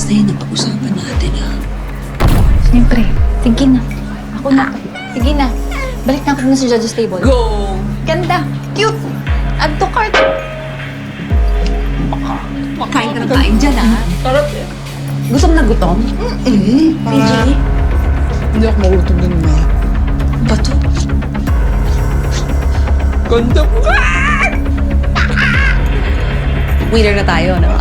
na yan ang pag-usapan natin, ha? Siyempre. Sige na. Ako na. Sige na. Balik na ako na sa judge's table. Go! Ganda. Cute. Add to cart. Kain ka ng kain dyan, ha? Sarap eh. Gutom na gutom? PJ? Hindi ako magutom din mamaya. Bato? Ganda po. Winner na tayo, no?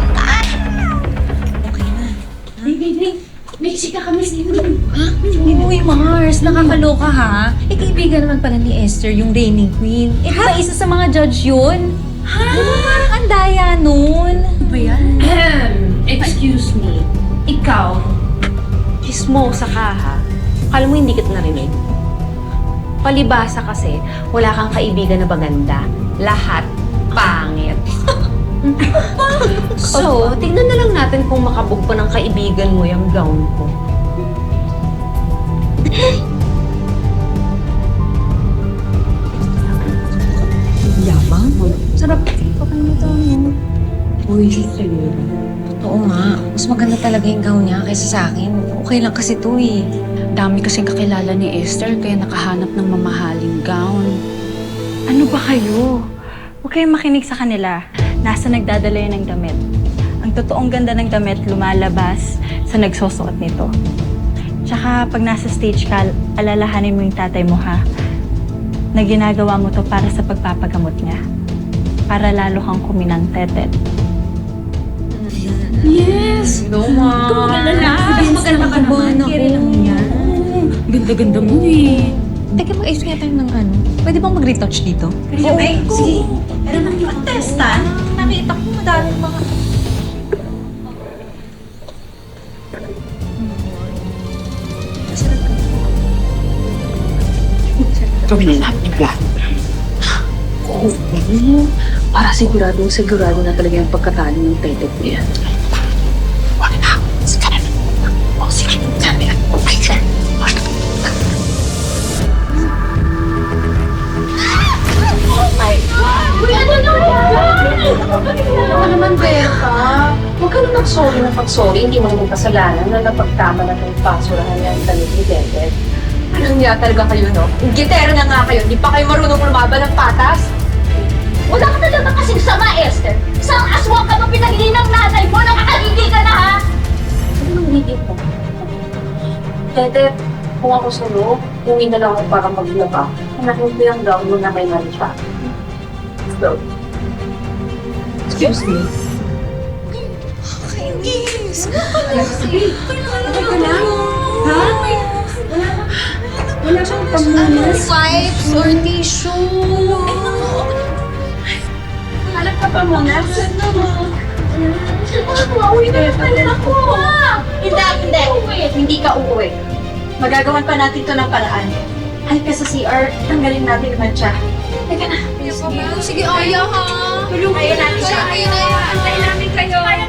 Uy, Mars. Nakakaloka ha. Eh, kaibigan naman pala ni Esther yung reigning queen. Eh, di ba isa sa mga judge yun? Ha? Parang ang daya nun. Ano ba yan? Excuse me. Ikaw, chismosa ka ha? Akala mo hindi kita narinig? Palibasa kasi, wala kang kaibigan na maganda. Lahat pangit. So, tignan na lang natin kung makabog pa ng kaibigan mo yung gown ko. Yabang? Sarap. Okay na ito, no? Uy, totoo nga. Mas maganda talaga yung gown niya kaysa sa akin. Okay lang kasi to eh. Dami kasing kakilala ni Esther kaya nakahanap ng mamahaling gown. Ano ba kayo? Huwag kayong makinig sa kanila. Nasa nagdadala yan ng damit. Ang totoong ganda ng damit lumalabas sa nagsusuot nito. Tsaka pag nasa stage ka, alalahanin mo yung tatay mo ha. Na ginagawa mo to para sa pagpapagamot niya. Para lalo kang kuminang tetet. Yes! No, ma. Maganda ka naman. Kiri lang yan. Ganda-ganda mo eh. Teka, mag-ayos kaya tayo ng ano? Pwede bang mag-retouch dito? Ay, sige. Pero nang yung testa, nakita ko madaming mga... Gawin na natin yung plan. Para sigurado na talaga yung pagkatalo ng tetet niya. Huwag na. Sige na. O, sige. Sabi na. Ay, sir. Ano naman, Berta? Huwag ka naman sorry na pag-sorry. Hindi mo naman kasalanan na napagtama na ng basurahan niya ang damit ni Bebet. Ano nga talaga kayo, no? Gitero na nga kayo. Hindi pa kayo marunong lumaban ng patas. Wala ka talaga kasing sama, Esther. Isang aswang ka ba pinagili ng nanay mo? Nakakalindi ka na, ha? Ano nang hindi ko? Bebet, kung ako sa'yo, uwi na lang ako para maglaba. Hanahin ko yung gown mo na may mancha. So, excuse me. Wala siyang pamunas. Wipes or tissue. Alam ka pa mo na? Uuwi na lang ako. Hindi. Hindi ka uuwi. Magagawan pa natin ito ng paraan. Ay, ka sa CR, tanggalin natin naman siya. Teka na. Sige, Aya ha. Kaya natin siya. Antayin namin kayo. Kaya